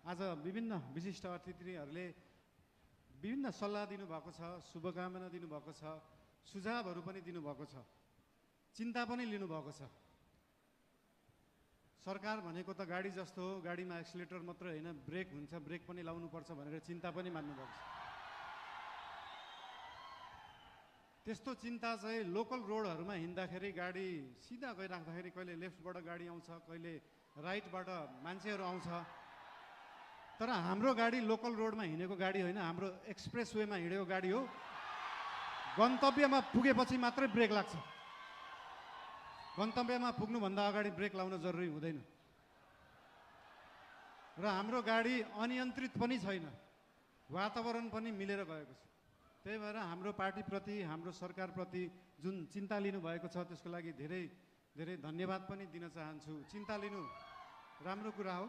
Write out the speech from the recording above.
आज विभिन्न विशिष्ट अतिथिहरूले विभिन्न सल्लाह दिनुभएको छ, शुभकामना दिनुभएको छ, सुझावहरू पनि दिनुभएको छ, चिन्ता पनि लिनुभएको छ। सरकार भनेको त गाडी जस्तो हो, गाडीमा एक्सिलेटर मात्र होइन ब्रेक हुन्छ, ब्रेक पनि लाउनुपर्छ भनेर चिन्ता पनि मान्नुभएको छ। त्यस्तो चिन्ता चाहिँ लोकल रोडहरूमा हिँड्दाखेरि गाडी सिधा गइराख्दाखेरि कहिले लेफ्टबाट गाडी आउँछ, कहिले राइटबाट मान्छेहरू आउँछ। तर हाम्रो गाडी लोकल रोडमा हिँडेको गाडी होइन, हाम्रो एक्सप्रेस वेमा हिँडेको गाडी हो। गन्तव्यमा पुगेपछि मात्रै ब्रेक लाग्छ, गन्तव्यमा पुग्नुभन्दा अगाडि ब्रेक लाउन जरुरी हुँदैन। र हाम्रो गाडी अनियन्त्रित पनि छैन, वातावरण पनि मिलेर गएको छ। त्यही भएर हाम्रो पार्टीप्रति, हाम्रो सरकारप्रति जुन चिन्ता लिनुभएको छ त्यसको लागि धेरै धेरै धन्यवाद पनि दिन चाहन्छु। चिन्ता लिनु राम्रो कुरा हो।